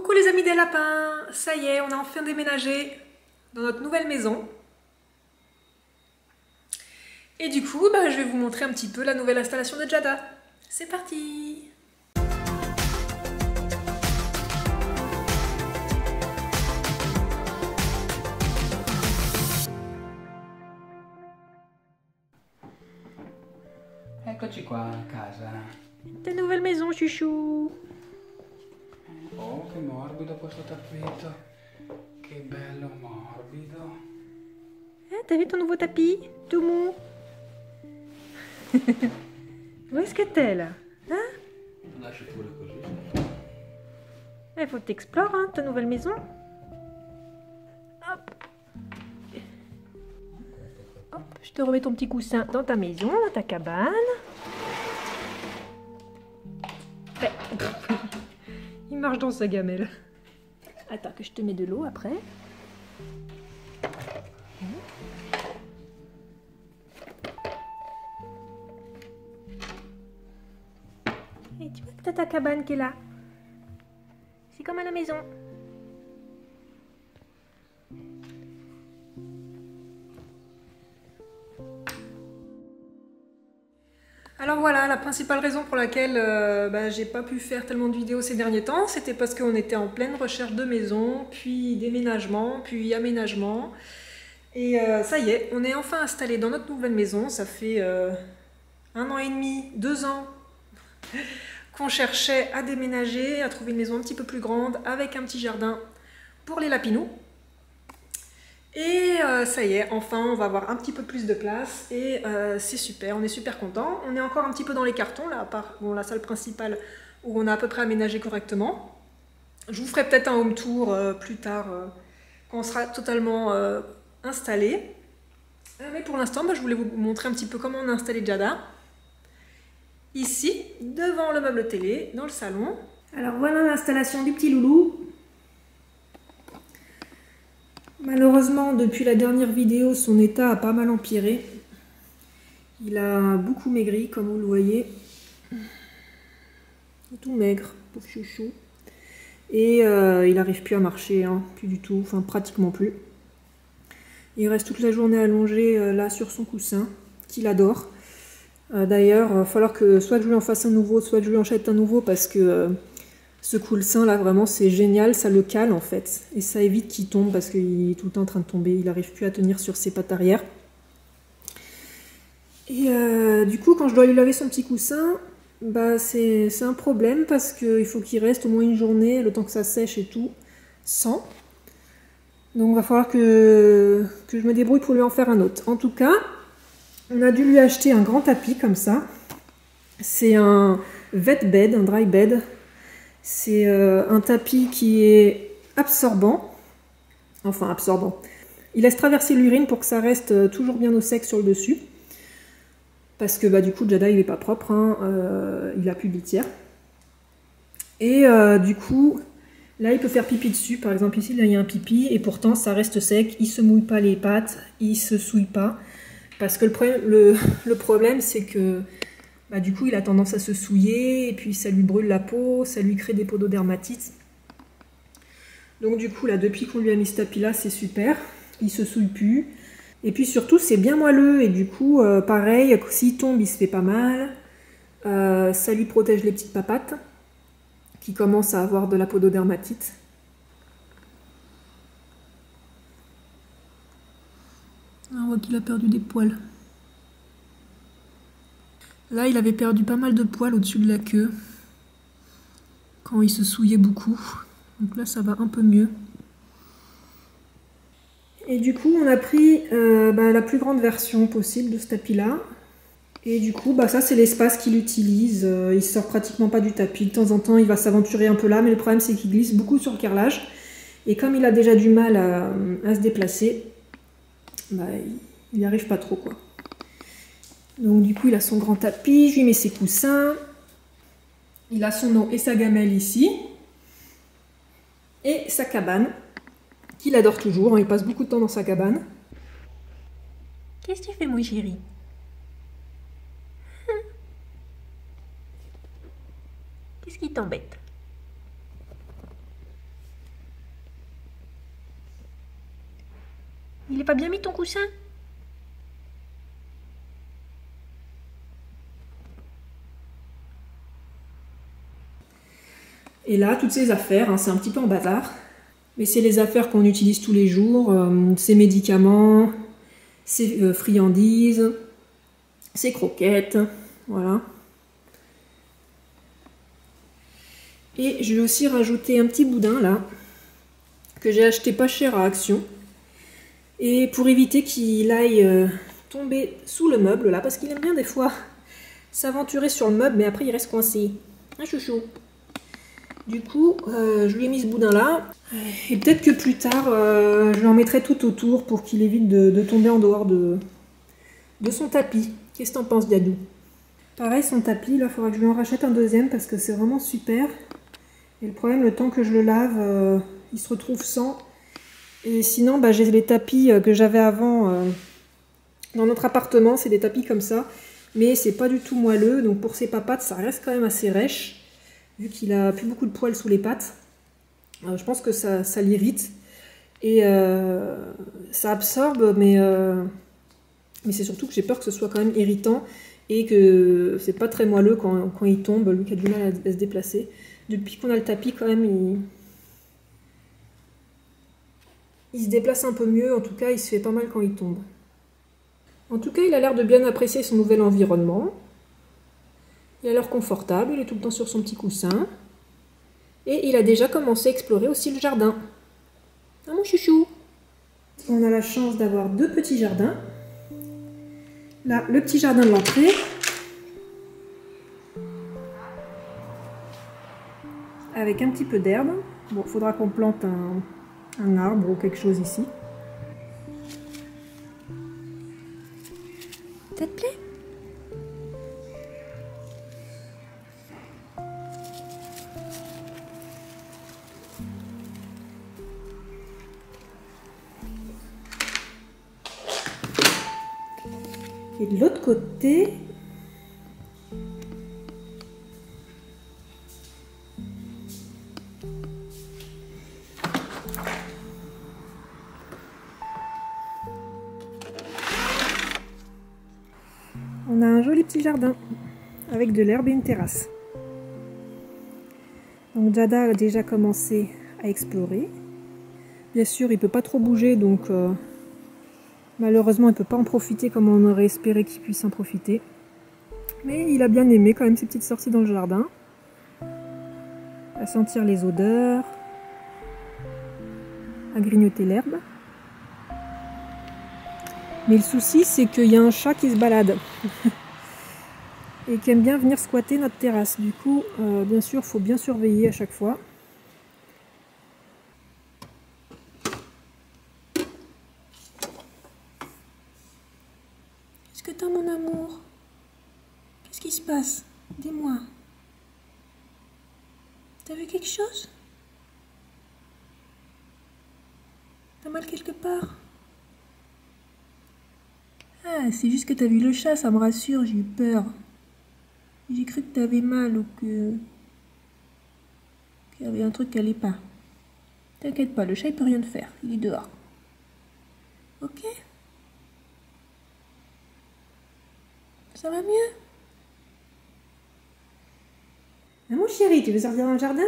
Coucou les amis des lapins, ça y est, on a enfin déménagé dans notre nouvelle maison. Et du coup, je vais vous montrer un petit peu la nouvelle installation de Jada. C'est parti! Eccoci qua a casa. Ta nouvelle maison, chouchou! Oh, che morbido questo tappeto. Che bello morbido. T'as vu ton nouveau tapis? Tout mou! Où est-ce que t'es là? Hein? Lasci pure così. Il faut que t'explores, hein, ta nouvelle maison. Hop! Hop, je te remets ton petit coussin dans ta maison, dans ta cabane. Il marche dans sa gamelle. Attends que je te mets de l'eau après. Et tu vois que t'as ta cabane qui est là. C'est comme à la maison. Alors voilà, la principale raison pour laquelle j'ai pas pu faire tellement de vidéos ces derniers temps, c'était parce qu'on était en pleine recherche de maison, puis déménagement, puis aménagement. Et ça y est, on est enfin installé dans notre nouvelle maison. Ça fait 1 an et demi, 2 ans qu'on cherchait à déménager, à trouver une maison un petit peu plus grande, avec un petit jardin pour les lapinous. Et ça y est, enfin on va avoir un petit peu plus de place et c'est super, on est super content. On est encore un petit peu dans les cartons là, à part la salle principale où on a à peu près aménagé correctement. Je vous ferai peut-être un home tour plus tard quand on sera totalement installé. Mais pour l'instant, je voulais vous montrer un petit peu comment on a installé Jada. Ici, devant le meuble télé, dans le salon. Alors voilà l'installation du petit loulou. Malheureusement, depuis la dernière vidéo, son état a pas mal empiré. Il a beaucoup maigri, comme vous le voyez. Tout maigre, pauvre chouchou. Et il n'arrive plus à marcher, hein, plus du tout, enfin pratiquement plus. Il reste toute la journée allongé là sur son coussin, qu'il adore. D'ailleurs, il va falloir que soit que je lui en fasse un nouveau, soit que je lui en achète un nouveau, parce que ce coussin là, vraiment, c'est génial, ça le cale en fait. Et ça évite qu'il tombe, parce qu'il est tout le temps en train de tomber, il n'arrive plus à tenir sur ses pattes arrière. Et du coup, quand je dois lui laver son petit coussin, c'est un problème, parce qu'il faut qu'il reste au moins une journée, le temps que ça sèche et tout, sans. Donc il va falloir que je me débrouille pour lui en faire un autre. En tout cas, on a dû lui acheter un grand tapis comme ça. C'est un wet bed, un dry bed. C'est un tapis qui est absorbant. Enfin, absorbant. Il laisse traverser l'urine pour que ça reste toujours bien au sec sur le dessus. Parce que du coup, Jada, il n'est pas propre. Hein, il a plus de litière. Et du coup, là, il peut faire pipi dessus. Par exemple, ici, là, il y a un pipi. Et pourtant, ça reste sec. Il ne se mouille pas les pattes. Il ne se souille pas. Parce que le problème, c'est que du coup, il a tendance à se souiller, et puis ça lui brûle la peau, ça lui crée des pododermatites. Donc du coup, là, depuis qu'on lui a mis ce tapis-là, c'est super. Il se souille plus. Et puis surtout, c'est bien moelleux, et du coup, pareil, s'il tombe, il se fait pas mal. Ça lui protège les petites papates, qui commencent à avoir de la pododermatite. On voit qu'il a perdu des poils. Là, il avait perdu pas mal de poils au-dessus de la queue, quand il se souillait beaucoup. Donc là, ça va un peu mieux. Et du coup, on a pris la plus grande version possible de ce tapis-là. Et du coup, ça, c'est l'espace qu'il utilise. Il sort pratiquement pas du tapis. De temps en temps, il va s'aventurer un peu là, mais le problème, c'est qu'il glisse beaucoup sur le carrelage. Et comme il a déjà du mal à se déplacer, il n'y arrive pas trop, quoi. Donc du coup, il a son grand tapis, je lui mets ses coussins. Il a son eau et sa gamelle ici. Et sa cabane, qu'il adore toujours, hein, il passe beaucoup de temps dans sa cabane. Qu'est-ce que tu fais, mon chéri? Qu'est-ce qui t'embête? Il est pas bien mis ton coussin? Et là, toutes ces affaires, hein, c'est un petit peu en bazar. Mais c'est les affaires qu'on utilise tous les jours. Ces médicaments, ces friandises, ces croquettes. Voilà. Et je vais aussi rajouter un petit boudin là, que j'ai acheté pas cher à Action. Et pour éviter qu'il aille tomber sous le meuble là, parce qu'il aime bien des fois s'aventurer sur le meuble, mais après il reste coincé. Un chouchou. Du coup, je lui ai mis ce boudin là. Et peut-être que plus tard, je lui en mettrai tout autour pour qu'il évite de tomber en dehors de son tapis. Qu'est-ce que t'en penses, Diadou? Pareil, son tapis, là, il faudra que je lui en rachète un deuxième parce que c'est vraiment super. Et le problème, le temps que je le lave, il se retrouve sans. Et sinon, bah, j'ai les tapis que j'avais avant dans notre appartement. C'est des tapis comme ça. Mais c'est pas du tout moelleux. Donc pour ses papates, ça reste quand même assez rêche. Vu qu'il a plus beaucoup de poils sous les pattes. Je pense que ça l'irrite. Et ça absorbe, mais c'est surtout que j'ai peur que ce soit quand même irritant. Et que c'est pas très moelleux quand il tombe. Lui qui a du mal à se déplacer. Depuis qu'on a le tapis, quand même, il se déplace un peu mieux. En tout cas, il se fait pas mal quand il tombe. En tout cas, il a l'air de bien apprécier son nouvel environnement. Il a l'air confortable. Il est tout le temps sur son petit coussin. Et il a déjà commencé à explorer aussi le jardin. Ah, mon chouchou! On a la chance d'avoir deux petits jardins. Là, le petit jardin de l'entrée. Avec un petit peu d'herbe. Bon, il faudra qu'on plante un arbre ou quelque chose ici. Ça te plaît? Et de l'autre côté, on a un joli petit jardin avec de l'herbe et une terrasse. Donc Jada a déjà commencé à explorer. Bien sûr, il ne peut pas trop bouger, donc malheureusement, il ne peut pas en profiter comme on aurait espéré qu'il puisse en profiter. Mais il a bien aimé quand même ces petites sorties dans le jardin. À sentir les odeurs, à grignoter l'herbe. Mais le souci, c'est qu'il y a un chat qui se balade. Et qui aime bien venir squatter notre terrasse. Du coup, bien sûr, il faut bien surveiller à chaque fois. Qu'est-ce que t'as, mon amour? Qu'est-ce qui se passe? Dis-moi. T'as vu quelque chose? T'as mal quelque part? Ah, c'est juste que t'as vu le chat, ça me rassure, j'ai eu peur. J'ai cru que t'avais mal ou qu'il y avait un truc qui allait pas. T'inquiète pas, le chat il peut rien te faire, il est dehors. Ok? Ça va mieux? Ah, mon chéri, tu veux sortir dans le jardin?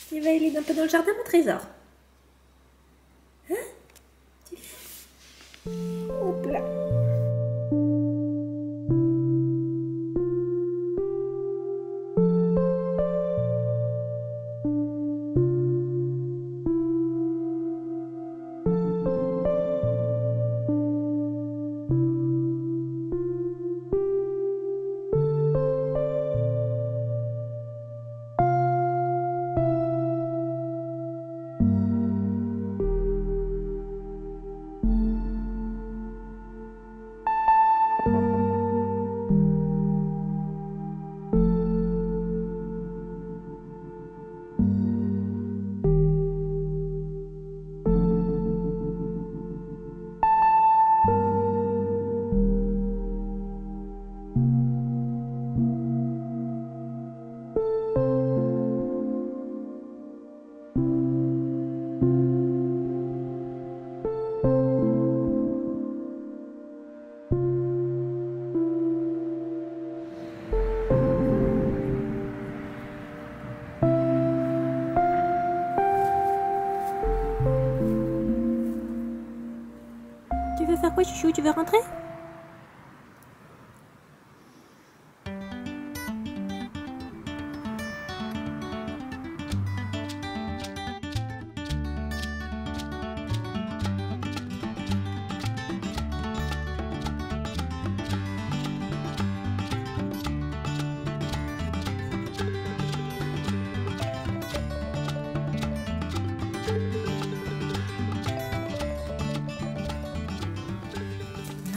Tu vas aller un peu dans le jardin, mon trésor? Hein? Hop là. Quoi, chouchou, tu veux rentrer?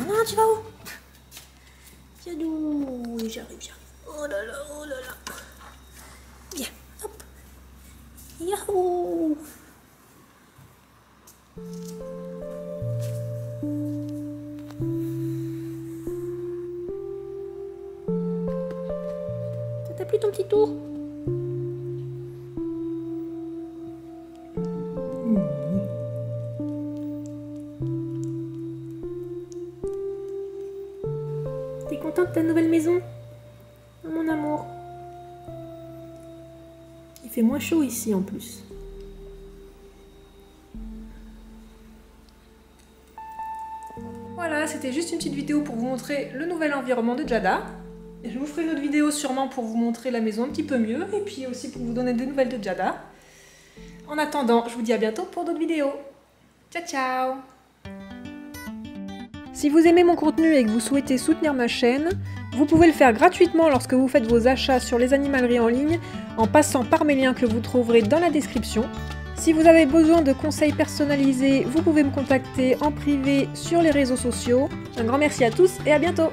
Non, tu vas où? Tiadou, j'arrive. Oh là là, oh là là. Viens, hop. Yahoo! Ça t'a plu ton petit tour? T'es contente de ta nouvelle maison? Oh, mon amour. Il fait moins chaud ici en plus. Voilà, c'était juste une petite vidéo pour vous montrer le nouvel environnement de Jada. Et je vous ferai une autre vidéo sûrement pour vous montrer la maison un petit peu mieux et puis aussi pour vous donner des nouvelles de Jada. En attendant, je vous dis à bientôt pour d'autres vidéos. Ciao, ciao! Si vous aimez mon contenu et que vous souhaitez soutenir ma chaîne, vous pouvez le faire gratuitement lorsque vous faites vos achats sur les animaleries en ligne en passant par mes liens que vous trouverez dans la description. Si vous avez besoin de conseils personnalisés, vous pouvez me contacter en privé sur les réseaux sociaux. Un grand merci à tous et à bientôt!